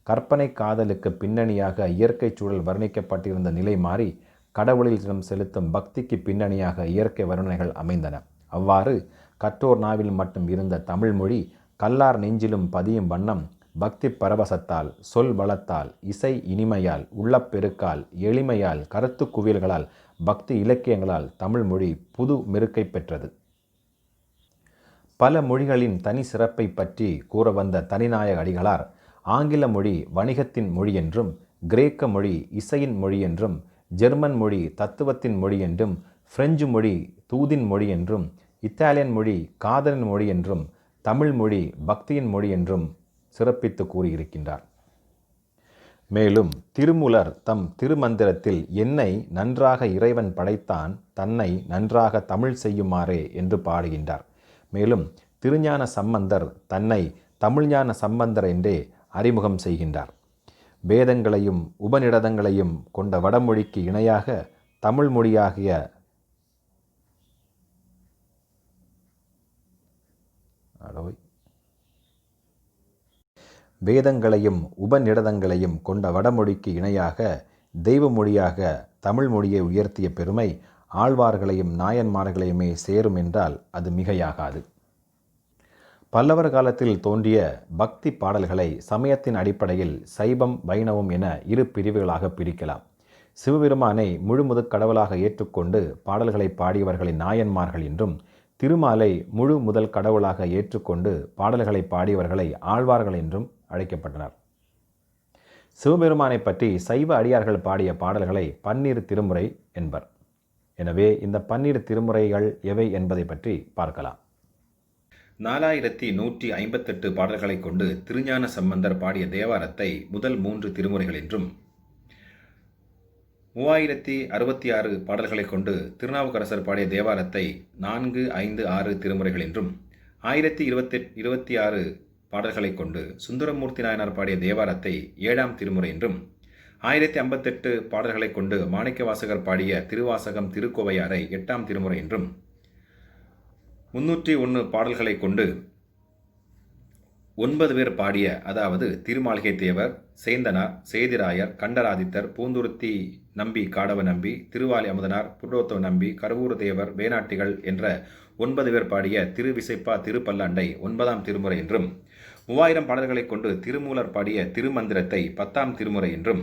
Speaker 5: கற்பனை காதலுக்கு பின்னணியாக இயற்கை சூழல் வர்ணிக்கப்பட்டிருந்த நிலை மாறி கடவுளிடம் செலுத்தும் பக்திக்கு பின்னணியாக இயற்கை வர்ணனைகள் அமைந்தன. அவ்வாறு கற்றோர் நாவில் மட்டும் இருந்த தமிழ் மொழி கல்லார் நெஞ்சிலும் பதியும் வண்ணம் பக்தி பரவசத்தால், சொல் வளத்தால், இசை இனிமையால், உள்ளப்பெருக்கால், எளிமையால், கருத்து குவியல்களால், பக்தி இலக்கியங்களால் தமிழ் மொழி புது மெருக்கை பெற்றது. பல மொழிகளின் தனி சிறப்பை பற்றி கூற வந்த தனிநாயக அடிகளார் ஆங்கில மொழி வணிகத்தின் மொழி என்றும், கிரேக்க மொழி இசையின் மொழி என்றும், ஜெர்மன் மொழி தத்துவத்தின் மொழி என்றும், பிரெஞ்சு மொழி தூதின் மொழி என்றும், இத்தாலியன் மொழி காதலின் மொழி என்றும், தமிழ் மொழி பக்தியின் மொழி என்றும் சிறப்பித்து கூறியிருக்கின்றார். மேலும் திருமூலர் தம் திருமந்திரத்தில் என்னை நன்றாக இறைவன் படைத்தான், தன்னை நன்றாக தமிழ் செய்யுமாறே என்று பாடுகின்றார். மேலும் திருஞான சம்பந்தர் தன்னை தமிழ்ஞான சம்பந்தர் என்றே அறிமுகம் செய்கின்றார். வேதங்களையும் உபநிடதங்களையும் கொண்ட வடமொழிக்கு இணையாக தமிழ் மொழியாகிய அடோய். வேதங்களையும் உபநிடதங்களையும் கொண்ட வடமொழிக்கு இணையாக தெய்வ மொழியாக தமிழ் மொழியை உயர்த்திய பெருமை ஆழ்வார்களையும் நாயன்மார்களையுமே சேரும் என்றால் அது மிகையாகாது. பல்லவர் காலத்தில் தோன்றிய பக்தி பாடல்களை சமயத்தின் அடிப்படையில் சைவம் வைணவம் என இரு பிரிவுகளாக பிரிக்கலாம். சிவபெருமானை முழுமுதற் கடவுளாக ஏற்றுக்கொண்டு பாடல்களை பாடியவர்களை நாயன்மார்கள் என்றும், திருமாலை முழு முதல் கடவுளாக ஏற்றுக்கொண்டு பாடல்களை பாடியவர்களை ஆழ்வார்கள் என்றும் அழைக்கப்பட்டனர். சிவபெருமானை பற்றி சைவ அடியார்கள் பாடிய பாடல்களை 12 திருமுறை என்பர். எனவே இந்த 12 திருமுறைகள் எவை என்பதை பற்றி பார்க்கலாம்.
Speaker 1: 4158 பாடல்களை கொண்டு திருஞான சம்பந்தர் பாடிய தேவாரத்தை முதல் 3 திருமுறைகள் என்றும், 3066 பாடல்களை கொண்டு திருநாவுக்கரசர் பாடிய தேவாரத்தை 4, 5, 6 திருமுறைகள் என்றும், 1026 பாடல்களை கொண்டு சுந்தரமூர்த்தி நாயனார் பாடிய தேவாரத்தை 7ஆம் திருமுறை என்றும், 1058 பாடல்களை கொண்டு மாணிக்கவாசகர் பாடிய திருவாசகம் திருக்கோவையாரை 8ஆம் திருமுறை என்றும், 301 பாடல்களை கொண்டு 9 பேர் பாடிய, அதாவது திருமாளிகை தேவர், சேந்தனார், சேதிராயர், கண்டராதித்தர், பூந்துருத்தி நம்பி, காடவ நம்பி, திருவாலி அமுதனார், புருடோத்தவ நம்பி, கருவூர் தேவர், வேணாட்டிகள் என்ற 9 பேர் பாடிய திருவிசைப்பா திருப்பல்லாண்டை 9ஆம் திருமுறை என்றும், 3000 பாடல்களை கொண்டு திருமூலர் பாடிய திருமந்திரத்தை 10ஆம் திருமுறை என்றும்,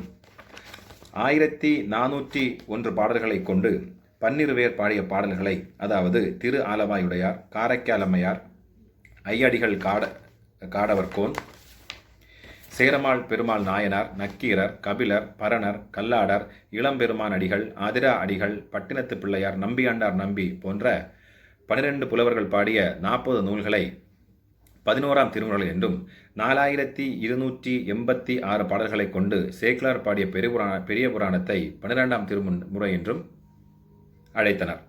Speaker 1: 1401 பாடல்களை கொண்டு 12 பேர் பாடிய பாடல்களை, அதாவது திரு ஆலவாயுடையார், காரைக்காலம்மையார், ஐயடிகள் காடவர்கோன், சேரமாள் பெருமாள் நாயனார், நக்கீரர், கபிலர், பரணர், கல்லாடர், இளம்பெருமான் அடிகள், ஆதிரா அடிகள், பட்டினத்து பிள்ளையார், நம்பியாண்டார் நம்பி போன்ற 12 புலவர்கள் பாடிய 40 நூல்களை 11ஆம் திருமுறை என்றும், 4286 பாடல்களை கொண்டு சேக்கிலார் பாடிய பெரிய புராணத்தை 12ஆம் திருமுறை என்றும் அழைத்தனர்.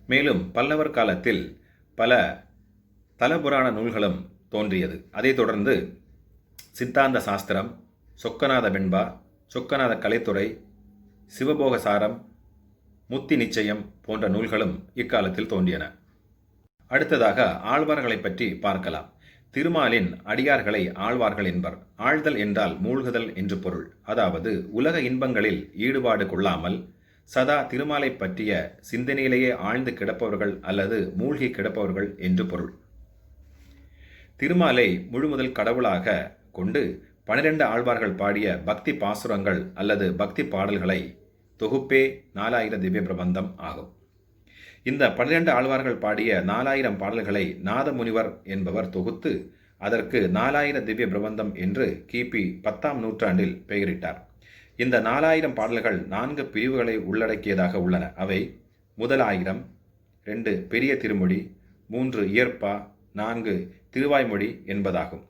Speaker 1: மேலும் பல்லவர் காலத்தில் பல தலபுராண நூல்களும் தோன்றியது. அதைத் தொடர்ந்து சித்தாந்த சாஸ்திரம், சொக்கநாத வெண்பா, சொக்கநாத கலைத்துறை, சிவபோகசாரம், முத்தி நிச்சயம் போன்ற நூல்களும் இக்காலத்தில் தோன்றியன. அடுத்ததாக ஆழ்வார்களை பற்றி பார்க்கலாம். திருமாலின் அடியார்களை ஆழ்வார்கள் என்பர். ஆழ்தல் என்றால் மூழ்குதல் என்று பொருள். அதாவது உலக இன்பங்களில் ஈடுபாடு கொள்ளாமல் சதா திருமாலை பற்றிய சிந்தனையிலேயே ஆழ்ந்து கிடப்பவர்கள் அல்லது மூழ்கி கிடப்பவர்கள் என்று பொருள். திருமாலை முழுமுதல் கடவுளாக கொண்டு 12 ஆழ்வார்கள் பாடிய பக்தி பாசுரங்கள் அல்லது பக்தி பாடல்களை தொகுப்பே 4000 திவ்ய பிரபந்தம் ஆகும். இந்த 12 ஆழ்வார்கள் பாடிய 4000 பாடல்களை நாதமுனிவர் என்பவர் தொகுத்து அதற்கு 4000 திவ்ய பிரபந்தம் என்று கிபி 10ஆம் நூற்றாண்டில் பெயரிட்டார். இந்த 4000 பாடல்கள் 4 பிரிவுகளை உள்ளடக்கியதாக உள்ளன. அவை முதல் 1000, 2 பெரிய திருமொழி, 3 இயற்பா, 4 திருவாய்மொழி என்பதாகும்.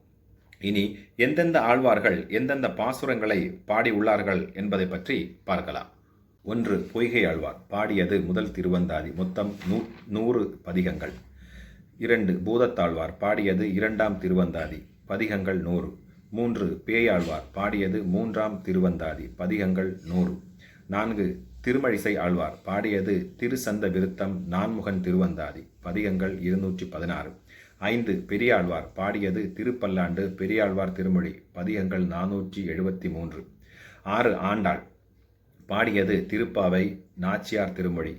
Speaker 1: இனி எந்தெந்த ஆழ்வார்கள் எந்தெந்த பாசுரங்களை பாடி உள்ளார்கள் என்பதை பற்றி பார்க்கலாம். 1 பொய்கை ஆழ்வார் பாடியது முதல் திருவந்தாதி, மொத்தம் 100 பதிகங்கள். 2 பூதத்தாழ்வார் பாடியது 2ஆம் திருவந்தாதி, பதிகங்கள் 100. 3 பேயாழ்வார் பாடியது 3ஆம் திருவந்தாதி, பதிகங்கள் 100. 4 திருமழிசை ஆழ்வார் பாடியது திருசந்த விருத்தம் நான்முகன் திருவந்தாதி, பதிகங்கள் 216. 5 பெரியாழ்வார் பாடியது திருப்பல்லாண்டு பெரியாழ்வார் திருமொழி, பதிகங்கள் 473. 6 ஆண்டாள் பாடியது திருப்பாவை நாச்சியார் திருமொழி,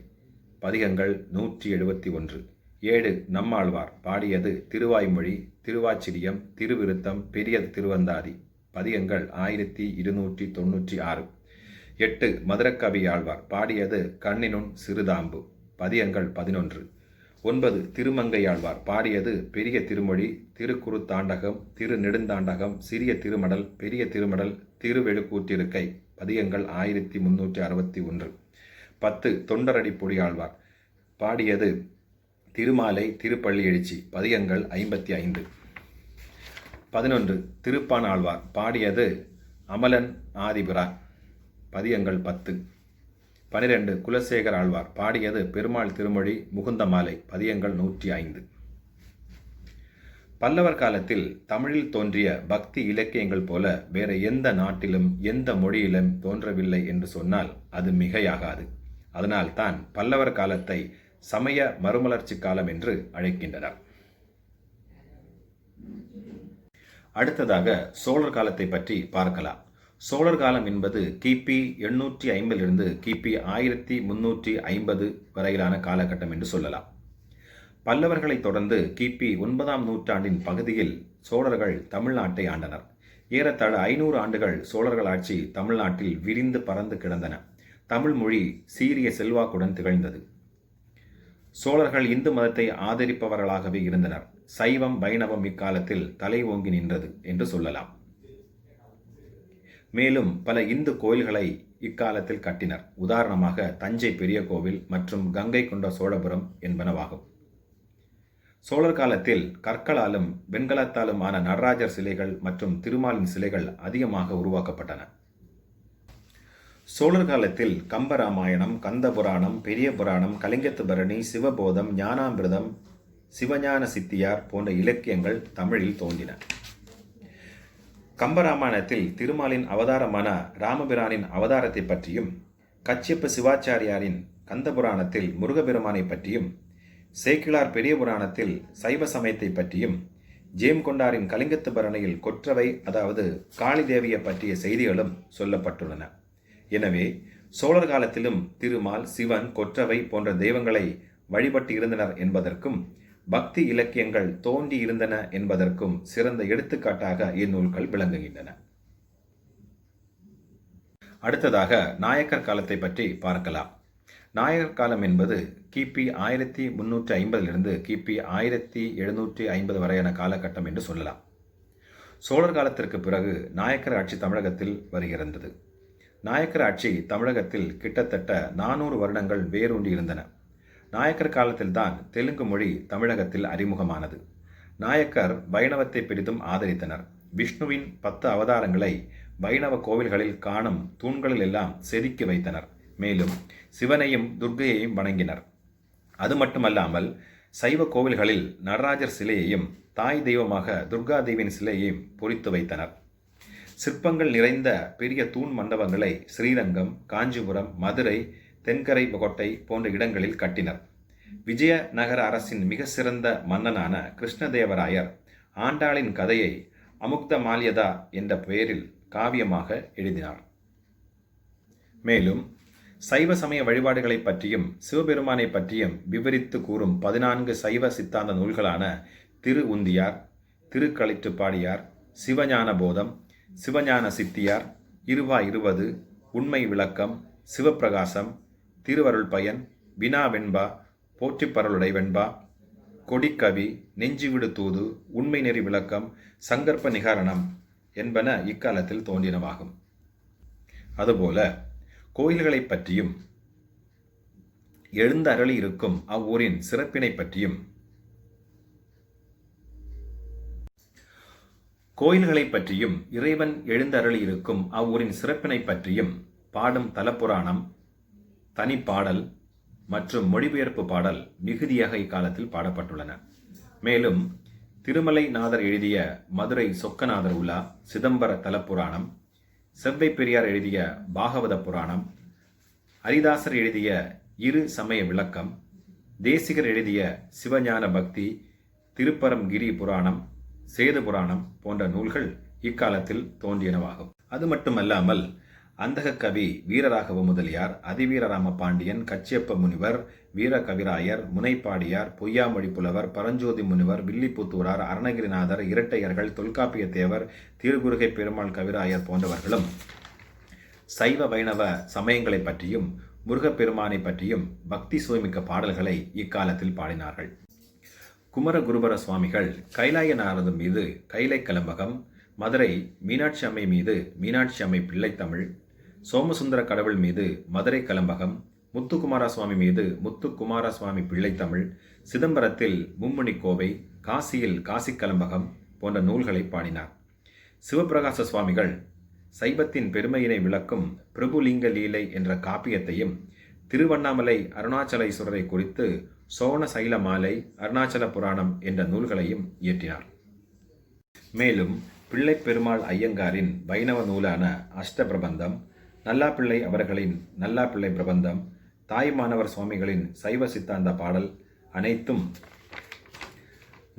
Speaker 1: பதிகங்கள் 171. 7 நம்மாழ்வார் பாடியது திருவாய்மொழி, திருவாச்சிரியம், திருவிருத்தம், பெரிய திருவந்தாதி, பதிகங்கள் 1296. 8 மதுரக்கவி ஆழ்வார் பாடியது கண்ணினுன் சிறுதாம்பு, பதிகங்கள் 11. 9 திருமங்கையாழ்வார் பாடியது பெரிய திருமொழி, திருக்குறுத்தாண்டகம், திருநெடுந்தாண்டகம், சிறிய திருமடல், பெரிய திருமடல், திருவெழுக்கூற்றிருக்கை, பதிகங்கள் 1361. 10 தொண்டரடிப்பொடி ஆழ்வார் பாடியது திருமாலை, திருப்பள்ளி எழுச்சி, பதிகங்கள் 55. 11 திருப்பான் ஆழ்வார் பாடியது அமலன் ஆதிபுரா, பதிகங்கள் 10. 12 குலசேகர் ஆழ்வார் பாடியது பெருமாள் திருமொழி, முகுந்த மாலை, பதிகங்கள் 105. பல்லவர் காலத்தில் தமிழில் தோன்றிய பக்தி இலக்கியங்கள் போல வேற எந்த நாட்டிலும் எந்த மொழியிலும் தோன்றவில்லை என்று சொன்னால் அது மிகையாகாது. அதனால் தான் பல்லவர் காலத்தை சமய மறுமலர்ச்சி காலம் என்று அழைக்கின்றனர். அடுத்ததாக சோழர் காலத்தை பற்றி பார்க்கலாம். சோழர் காலம் என்பது கிபி 850 கிபி 1350 வரையிலான காலகட்டம் என்று சொல்லலாம். பல்லவர்களை தொடர்ந்து கிபி 9ஆம் நூற்றாண்டின் பகுதியில் சோழர்கள் தமிழ்நாட்டை ஆண்டனர். ஏறத்தாழ 500 ஆண்டுகள் சோழர்கள் ஆட்சி தமிழ்நாட்டில் விரிந்து பறந்து கிடந்தன. தமிழ் மொழி சீரிய செல்வாக்குடன் திகழ்ந்தது. சோழர்கள் இந்து மதத்தை ஆதரிப்பவர்களாகவே இருந்தனர். சைவம் வைணவம் இக்காலத்தில் தலை ஓங்கி நின்றது என்று சொல்லலாம். மேலும் பல இந்து கோயில்களை இக்காலத்தில் கட்டினர். உதாரணமாக தஞ்சை பெரிய கோவில் மற்றும் கங்கை கொண்ட சோழபுரம் என்பனவாகும். சோழர் காலத்தில் கற்களாலும் வெண்கலத்தாலும் ஆன நடராஜர் சிலைகள் மற்றும் திருமாலின் சிலைகள் அதிகமாக உருவாக்கப்பட்டன. சோழர் காலத்தில் கம்பராமாயணம், கந்தபுராணம், பெரிய புராணம், கலிங்கத்து பரணி, சிவபோதம், ஞானாமிர்தம், சிவஞான சித்தியார் போன்ற இலக்கியங்கள் தமிழில் தோன்றின. கம்பராமாயணத்தில் திருமாலின் அவதாரமான ராமபிரானின் அவதாரத்தை பற்றியும், கச்சியப்ப சிவாச்சாரியாரின் கந்தபுராணத்தில் முருகபெருமானை பற்றியும், சேக்கிழார் பெரிய புராணத்தில் சைவ சமயத்தை பற்றியும், ஜேம்கொண்டாரின் கலிங்கத்து பரணியில் கொற்றவை அதாவது காளி தேவியை பற்றிய செய்திகளும் சொல்லப்பட்டுள்ளன. எனவே சோழர் காலத்திலும் திருமால், சிவன், கொற்றவை போன்ற தெய்வங்களை வழிபட்டு இருந்தனர் என்பதற்கும் பக்தி இலக்கியங்கள் தோன்றி இருந்தன என்பதற்கும் சிறந்த எடுத்துக்காட்டாக இந்நூல்கள் விளங்குகின்றன. அடுத்ததாக நாயக்கர் காலத்தை பற்றி பார்க்கலாம். நாயக்கர் காலம் என்பது கிபி 1350 கிபி 1750 வரையான காலகட்டம் என்று சொல்லலாம். சோழர் காலத்திற்கு பிறகு நாயக்கர் ஆட்சி தமிழகத்தில் வருகிறது. நாயக்கர் ஆட்சி தமிழகத்தில் கிட்டத்தட்ட 400 வருடங்கள் வேரூன்றி இருந்தன. நாயக்கர் காலத்தில்தான் தெலுங்கு மொழி தமிழகத்தில் அறிமுகமானது. நாயக்கர் வைணவத்தை பெரிதும் ஆதரித்தனர். விஷ்ணுவின் 10 அவதாரங்களை வைணவ கோவில்களில் காணும் தூண்களில் எல்லாம் செதுக்கி வைத்தனர். மேலும் சிவனையும் துர்க்கையையும் வணங்கினர். அது மட்டுமல்லாமல் சைவ கோவில்களில் நடராஜர் சிலையையும் தாய் தெய்வமாக துர்கா தேவியின் சிலையையும் பொறித்து வைத்தனர். சிற்பங்கள் நிறைந்த பெரிய தூண் மண்டபங்களை ஸ்ரீரங்கம், காஞ்சிபுரம், மதுரை, தென்கரை கோட்டை போன்ற இடங்களில் கட்டினர். விஜயநகர அரசின் மிக சிறந்த மன்னனான கிருஷ்ணதேவராயர் ஆண்டாளின் கதையை அமுக்த மால்யதா என்ற பெயரில் காவியமாக எழுதினார். மேலும் சைவ சமய வழிபாடுகளை பற்றியும் சிவபெருமானை பற்றியும் விவரித்து கூறும் 14 சைவ சித்தாந்த நூல்களான திரு உந்தியார், திருக்களிற்றுப்பாடியார், சிவஞான போதம், சிவஞான சித்தியார், இருவா 20, உண்மை விளக்கம், சிவப்பிரகாசம், திருவருள் பயன், வினா வெண்பா, போற்றிப்பரலுடை வெண்பா, கொடிக்கவி, நெஞ்சுவிடு தூது, உண்மை நெறி விளக்கம், சங்கற்ப நிகாரணம் என்பன இக்காலத்தில் தோன்றினவாகும். அதுபோல கோயில்களை பற்றியும் எழுந்த அருளி இருக்கும் அவ்வூரின் சிறப்பினை பற்றியும் இறைவன் எழுந்தருளி இருக்கும் அவ்வூரின் சிறப்பினை பற்றியும் பாடும் தலப்புராணம், தனிப்பாடல் மற்றும் மொழிபெயர்ப்பு பாடல் மிகுதியாக இக்காலத்தில் பாடப்பட்டுள்ளன. மேலும் திருமலை நாதர் எழுதிய மதுரை சொக்கநாதர் உலா, சிதம்பர தலப்புராணம், செவ்வை பெரியார் எழுதிய பாகவத புராணம், ஹரிதாசர் எழுதிய இரு சமய விளக்கம், தேசிகர் எழுதிய சிவஞான பக்தி, திருப்பரம்கிரி புராணம், சேது புராணம் போன்ற நூல்கள் இக்காலத்தில் தோன்றியனவாகும். அது மட்டுமல்லாமல் அந்தக கவி வீரராகவ முதலியார், அதிவீரராம பாண்டியன், கச்சியப்ப முனிவர், வீரகவிராயர், முனைப்பாடியார், பொய்யாமொழி புலவர், பரஞ்சோதி முனிவர், வில்லிபுத்தூரார், அருணகிரிநாதர், இரட்டையர்கள், தொல்காப்பிய தேவர், திருகுருகை பெருமாள் கவிராயர் போன்றவர்களும் சைவ வைணவ சமயங்களை பற்றியும் முருகப்பெருமானை பற்றியும் பக்தி சுவைமிக்க பாடல்களை இக்காலத்தில் பாடினார்கள். குமரகுருபர சுவாமிகள் கைலாயநாதர் மீது கைலை கலம்பகம், மதுரை மீனாட்சி அம்மை மீது மீனாட்சி அம்மை பிள்ளைத்தமிழ், சோமசுந்தர கடவுள் மீது மதுரை கலம்பகம், முத்துக்குமார சுவாமி மீது முத்துக்குமார சுவாமி பிள்ளைத்தமிழ், சிதம்பரத்தில் மும்முனி கோவை, காசியில் காசி கலம்பகம் போன்ற நூல்களை பாடினார். சிவபிரகாச சுவாமிகள் சைவத்தின் பெருமையினை விளக்கும் பிரபுலிங்க லீலை என்ற காப்பியத்தையும், திருவண்ணாமலை அருணாச்சலேஸ்வரரை குறித்து சோன சைல மாலை, அருணாச்சல புராணம் என்ற நூல்களையும் இயற்றினார். மேலும் பிள்ளை பெருமாள் ஐயங்காரின் வைணவ நூலான அஷ்ட பிரபந்தம், நல்லாப்பிள்ளை அவர்களின் நல்லாப்பிள்ளை பிரபந்தம், தாய்மானவர் சுவாமிகளின் சைவ சித்தாந்த பாடல் அனைத்தும்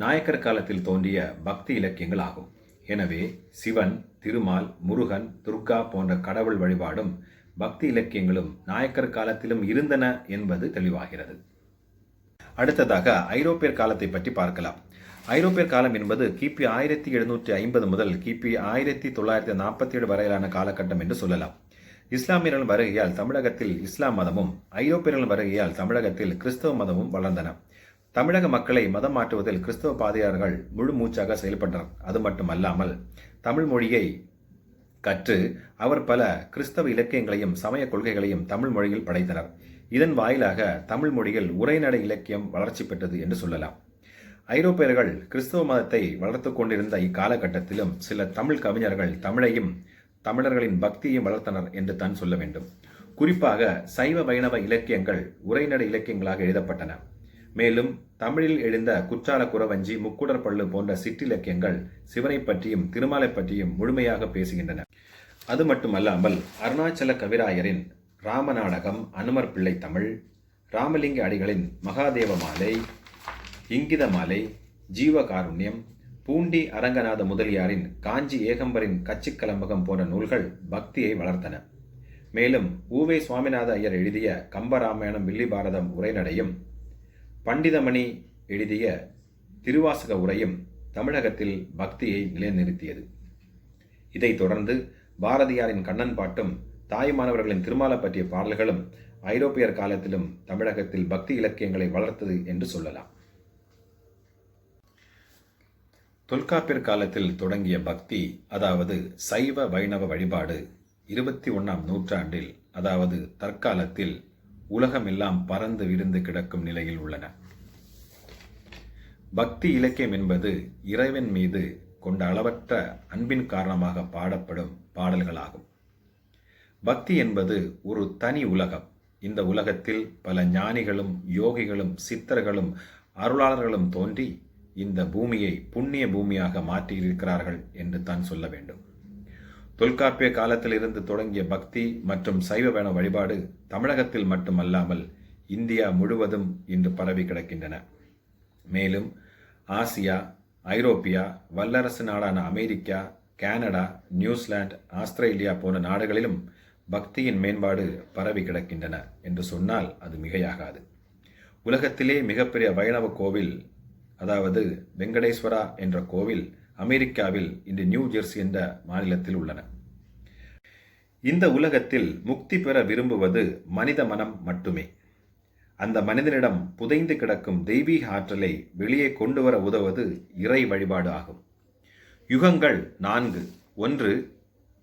Speaker 1: நாயக்கர் காலத்தில் தோன்றிய பக்தி இலக்கியங்கள் ஆகும். எனவே சிவன், திருமால், முருகன், துர்கா போன்ற கடவுள் வழிபாடும் பக்தி இலக்கியங்களும் நாயக்கர் காலத்திலும் இருந்தன என்பது தெளிவாகிறது. அடுத்ததாக ஐரோப்பியர் காலத்தை பற்றி பார்க்கலாம். ஐரோப்பியர் காலம் என்பது கிபி 1750 முதல் கிபி 1947 வரையிலான காலகட்டம் என்று சொல்லலாம். இஸ்லாமியர்கள் வருகையால் தமிழகத்தில் இஸ்லாம் மதமும், ஐரோப்பியர்கள் வருகையால் தமிழகத்தில் கிறிஸ்தவ மதமும் வளர்ந்தன. தமிழக மக்களை மதம் மாற்றுவதில் கிறிஸ்தவ பாதிரியார்கள் முழு மூச்சாக செயல்பட்டனர். அது மட்டுமல்லாமல் தமிழ் மொழியை கற்று அவர் பல கிறிஸ்தவ இலக்கியங்களையும் சமய கொள்கைகளையும் தமிழ் மொழியில் படைத்தனர். இதன் வாயிலாக தமிழ் மொழியில் உரைநடை இலக்கியம் வளர்ச்சி பெற்றது என்று சொல்லலாம். ஐரோப்பியர்கள் கிறிஸ்தவ மதத்தை வளர்த்து கொண்டிருந்த இக்காலகட்டத்திலும் சில தமிழ் கவிஞர்கள் தமிழையும் தமிழர்களின் பக்தியையும் வளர்த்தனர் என்று தான் சொல்ல வேண்டும். குறிப்பாக சைவ வைணவ இலக்கியங்கள் உரைநடை இலக்கியங்களாக எழுதப்பட்டன. மேலும் தமிழில் எழுந்த குற்றால குறவஞ்சி, முக்குடர் பள்ளு போன்ற சிற்றிலக்கியங்கள் சிவனை பற்றியும் திருமாலை பற்றியும் முழுமையாக பேசுகின்றன. அது மட்டுமல்லாமல் அருணாச்சல கவிராயரின் ராமநாடகம், அனுமர் பிள்ளை தமிழ், ராமலிங்க அடிகளின் மகாதேவ மாலை, இங்கித மாலை, ஜீவகாருண்யம், பூண்டி அரங்கநாத முதலியாரின் காஞ்சி ஏகம்பரின் கச்சிக்கலம்பகம் போன்ற நூல்கள் பக்தியை வளர்த்தன. மேலும் உவே சுவாமிநாத ஐயர் எழுதிய கம்பராமாயணம், வில்லி பாரதம் உரைநடையும், பண்டிதமணி எழுதிய திருவாசக உரையும் தமிழகத்தில் பக்தியை நிலைநிறுத்தியது. இதைத் தொடர்ந்து பாரதியாரின் கண்ணன் பாட்டும் தாய்மானவர்களின் திருமாலை பற்றிய பாடல்களும் ஐரோப்பியர் காலத்திலும் தமிழகத்தில் பக்தி இலக்கியங்களை வளர்த்தது என்று சொல்லலாம். தொல்காப்பியர் காலத்தில் தொடங்கிய பக்தி, அதாவது சைவ வைணவ வழிபாடு 21ஆம் நூற்றாண்டில், அதாவது தற்காலத்தில் உலகமெல்லாம் பறந்து விரிந்து கிடக்கும் நிலையில் உள்ளன. பக்தி இலக்கியம் என்பது இறைவன் மீது கொண்ட அளவற்ற அன்பின் காரணமாக பாடப்படும் பாடல்களாகும். பக்தி என்பது ஒரு தனி உலகம். இந்த உலகத்தில் பல ஞானிகளும் யோகிகளும் சித்தர்களும் அருளாளர்களும் தோன்றி இந்த பூமியை புண்ணிய பூமியாக மாற்றியிருக்கிறார்கள் என்று தான் சொல்ல வேண்டும். தொல்காப்பிய காலத்தில் இருந்து தொடங்கிய பக்தி மற்றும் சைவ வைணவ வழிபாடு தமிழகத்தில் மட்டுமல்லாமல் இந்தியா முழுவதும் இன்று பரவி கிடக்கின்றன. மேலும் ஆசியா, ஐரோப்பியா, வல்லரசு நாடான அமெரிக்கா, கனடா, நியூசிலாந்து, ஆஸ்திரேலியா போன்ற நாடுகளிலும் பக்தியின் மேம்பாடு பரவி கிடக்கின்றன என்று சொன்னால் அது மிகையாகாது. உலகத்திலே மிகப்பெரிய வைணவ கோவில், அதாவது வெங்கடேஸ்வரா என்ற கோவில் அமெரிக்காவில் இன்று நியூ ஜெர்சி என்ற மாநிலத்தில் உள்ளன. இந்த உலகத்தில் முக்தி பெற விரும்புவது மனித மனம் மட்டுமே. அந்த மனிதனிடம் புதைந்து கிடக்கும் தெய்வீக ஆற்றலை வெளியே கொண்டு வர உதவுவது இறை வழிபாடு ஆகும். யுகங்கள் 4: 1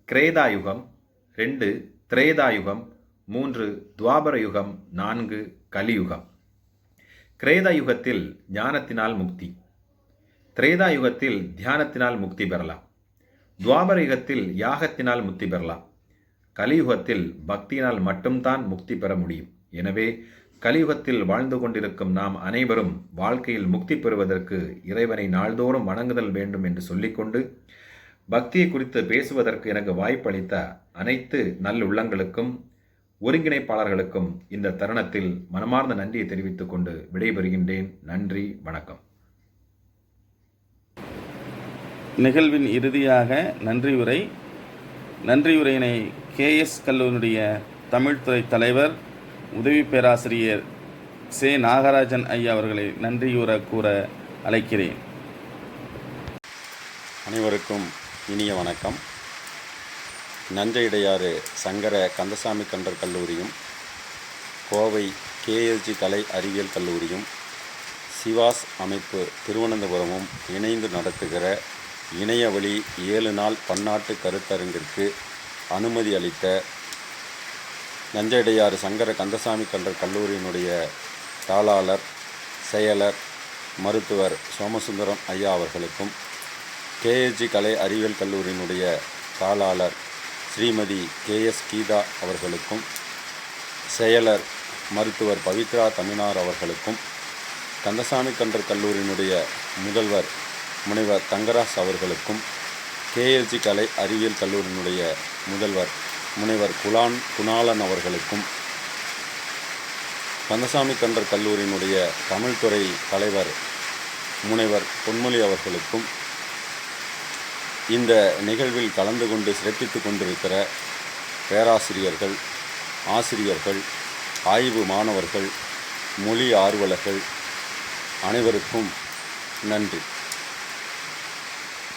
Speaker 1: கிரேதாயுகம், 2 திரேதாயுகம், 3 துவாபர யுகம், 4 கலியுகம். கிரேதாயுகத்தில் ஞானத்தினால் முக்தி, திரேதாயுகத்தில் தியானத்தினால் முக்தி பெறலாம், துவாபர யுகத்தில் யாகத்தினால் முக்தி பெறலாம், கலியுகத்தில் பக்தியினால் மட்டும்தான் முக்தி பெற முடியும். எனவே கலியுகத்தில் வாழ்ந்து கொண்டிருக்கும் நாம் அனைவரும் வாழ்க்கையில் முக்தி பெறுவதற்கு இறைவனை நாள்தோறும் வணங்குதல் வேண்டும் என்று சொல்லிக்கொண்டு, பக்தியை குறித்து பேசுவதற்கு எனக்கு வாய்ப்பளித்த அனைத்து நல்லுள்ளங்களுக்கும் ஒருங்கிணைப்பாளர்களுக்கும் இந்த தருணத்தில் மனமார்ந்த நன்றியை தெரிவித்துக் கொண்டு விடைபெறுகின்றேன். நன்றி, வணக்கம்.
Speaker 6: நிகழ்வின் இறுதியாக நன்றியுரையினை கேஎஸ் கல்லூரியினுடைய தமிழ்துறை தலைவர் உதவி பேராசிரியர் சே. நாகராஜன் ஐயா அவர்களை நன்றியுற கூற அழைக்கிறேன்.
Speaker 7: அனைவருக்கும் இனிய வணக்கம். நஞ்சையிடையாறு சங்கர கந்தசாமி கண்டர் கல்லூரியும், கோவை கேஎஸ்ஜி கலை அறிவியல் கல்லூரியும், சிவாஸ் அமைப்பு திருவனந்தபுரமும் இணைந்து நடத்துகிற இணையவழி 7 நாள் பன்னாட்டு கருத்தரங்கிற்கு அனுமதி அளித்த நஞ்சையிடையாறு சங்கர கந்தசாமி கண்டர் கல்லூரியினுடைய தாளாளர், செயலர், மருத்துவர் சோமசுந்தரம் ஐயா அவர்களுக்கும், கேஎஸ்ஜி கலை அறிவியல் கல்லூரியினுடைய தாளாளர் ஸ்ரீமதி கேஎஸ் கீதா அவர்களுக்கும், செயலர் மருத்துவர் பவித்ரா தமிழார் அவர்களுக்கும், கந்தசாமி கண்டர் கல்லூரியினுடைய முதல்வர் முனைவர் தங்கராஜ் அவர்களுக்கும், கேஎஸ்ஜி கலை அறிவியல் கல்லூரியினுடைய முதல்வர் முனைவர் குணாளன் அவர்களுக்கும், கந்தசாமி கண்டர் கல்லூரியினுடைய தமிழ்துறை தலைவர் முனைவர் பொன்மொழி அவர்களுக்கும், இந்த நிகழ்வில் கலந்து கொண்டு சிறப்பித்து கொண்டிருக்கிற பேராசிரியர்கள், ஆசிரியர்கள், ஆய்வு மாணவர்கள், மொழி ஆர்வலர்கள் அனைவருக்கும் நன்றி.